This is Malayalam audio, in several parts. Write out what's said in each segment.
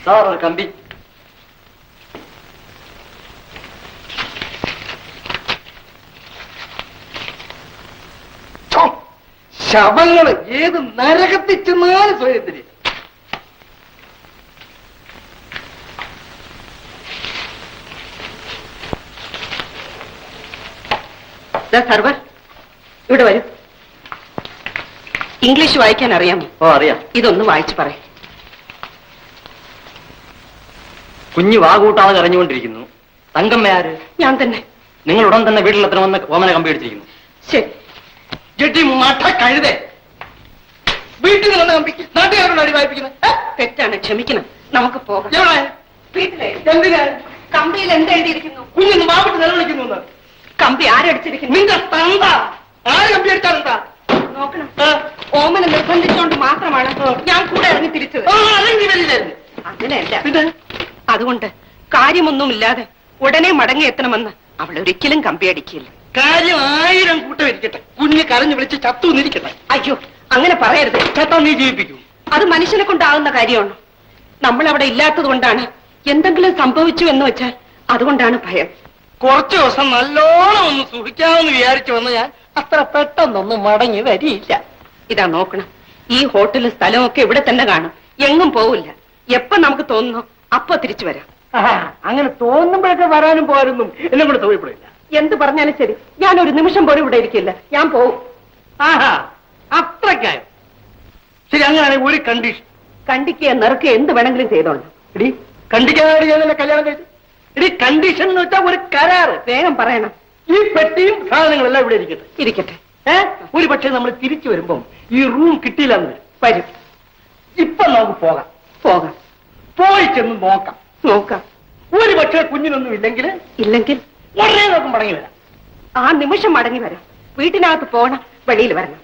സാർ കമ്പി. ശവങ്ങള് ഏത് നരകത്തിൽ ചെന്നാലും സ്വയത്തിന്. സർവർ ഇവിടെ വരും. ഇംഗ്ലീഷ് വായിക്കാൻ അറിയാമോ? ഓ അറിയാം. ഇതൊന്ന് വായിച്ചു പറയും. കുഞ്ഞു വാകൂട്ടാതെ കരഞ്ഞുകൊണ്ടിരിക്കുന്നു. തങ്കമ്മയാര്? ഞാൻ തന്നെ. നിങ്ങൾ ഉടൻ തന്നെ വീട്ടിലെത്തണമെന്ന് ഓമന കമ്പി അടിച്ചിരിക്കുന്നു. ശരി. ജഡ്ജി മഠ കഴുതേ, വീട്ടിൽ നിന്ന് കമ്പിക്ക് നാട്ടുകാരോട് അടി വായിപ്പിക്കുന്നത് തെറ്റാണ്, ക്ഷമിക്കണം. നമുക്ക് പോകാം. വീട്ടിലെ എന്തിനാ? കമ്പിയിൽ എന്തെഴുതിയിരിക്കുന്നു? കുഞ്ഞൊന്ന് വാവിട്ട് നിലവിളിക്കുന്നു. കമ്പി ആരടിച്ചിരിക്കുന്നു? നിന്റെ തന്ത. ആര് കമ്പി അടിച്ചാലെന്താ? നോക്കണം. ഓമന നിർബന്ധിച്ചുകൊണ്ട് മാത്രമാണ് ഞാൻ കൂടെ ഇറങ്ങി തിരിച്ചത്. അങ്ങനെയല്ല. അതുകൊണ്ട് കാര്യമൊന്നുമില്ലാതെ ഉടനെ മടങ്ങി എത്തണമെന്ന് അവൾ ഒരിക്കലും കമ്പി അടിക്കില്ല. കാര്യം 1000 കൂട്ടം ഇരിക്കട്ടെ, കുഞ്ഞ് കരഞ്ഞു വിളിച്ച് ചത്തു നിരിക്കട്ടെ. അയ്യോ, അങ്ങനെ പറയരുത്. ചത്താ നീ ജീവിപ്പിക്കൂ. അത് മനുഷ്യനെ കൊണ്ടാവുന്ന കാര്യമാണ്. നമ്മൾ അവിടെ ഇല്ലാത്തത് കൊണ്ടാണ്. എന്തെങ്കിലും സംഭവിച്ചു എന്ന് വെച്ചാൽ അതുകൊണ്ടാണ് ഭയം. കുറച്ചു ദിവസം നല്ലോണം ഒന്ന് സുഖിക്കാമെന്ന് വിചാരിച്ചു വന്ന് ഞാൻ അത്ര പെട്ടെന്നൊന്നും മടങ്ങി വരിയില്ല. ഇതാ നോക്കണം, ഈ ഹോട്ടലും സ്ഥലവും ഒക്കെ ഇവിടെ തന്നെ കാണും, എങ്ങും പോവില്ല. എപ്പോ നമുക്ക് തോന്നുന്നു അപ്പൊ തിരിച്ചു വരാം. അങ്ങനെ തോന്നുമ്പോഴൊക്കെ വരാനും പോകാനൊന്നും എന്നെ കൂടെ തോന്നിപ്പെടില്ല. എന്ത് പറഞ്ഞാലും ശരി, ഞാൻ ഒരു നിമിഷം പോലും ഇവിടെ ഇരിക്കില്ല. ഞാൻ പോവും. ആഹാ, അത്രക്കായോ? ശരി, അങ്ങനെയാണെങ്കിൽ ഒരു കണ്ടീഷൻ. കണ്ടിക്കുക നിറക്കുക എന്ത് വേണമെങ്കിലും ചെയ്തോളൂ. ഇടി കണ്ടിക്കാനായിട്ട് ഞാൻ തന്നെ കല്യാണം കഴിച്ചു. ഇടി കണ്ടീഷൻ എന്ന് വെച്ചാൽ ഒരു കരാറ്. വേഗം പറയണം. ഈ പെട്ടിയും സാധനങ്ങളെല്ലാം ഇവിടെ ഇരിക്കട്ടെ. ഇരിക്കട്ടെ. ഒരു പക്ഷേ നമ്മൾ തിരിച്ചു വരുമ്പം ഈ റൂം കിട്ടിയില്ലെന്ന് വരും. ഇപ്പൊ നമുക്ക് പോകാം. പോകാം. പോയി ചെന്ന് നോക്കാം. നോക്കാം. ഒരു പക്ഷേ കുഞ്ഞിനൊന്നും ഇല്ലെങ്കിൽ ഉടനെ നമുക്ക് മടങ്ങി വരാം. ആ നിമിഷം മടങ്ങി വരാം. വീട്ടിനകത്ത് പോകണം, വെളിയിൽ വരണം.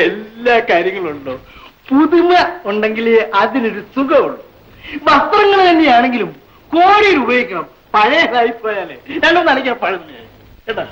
എല്ലാ കാര്യങ്ങളുണ്ടോ? പുതുമ ഉണ്ടെങ്കിൽ അതിനൊരു സുഖമുള്ളൂ. വസ്ത്രങ്ങൾ തന്നെയാണെങ്കിലും കോടിയിൽ ഉപയോഗിക്കണം. പഴയതായി പോയാലേ രണ്ടൊന്നും അനക്കാൻ പഴഞ്ഞേ കേട്ടാ.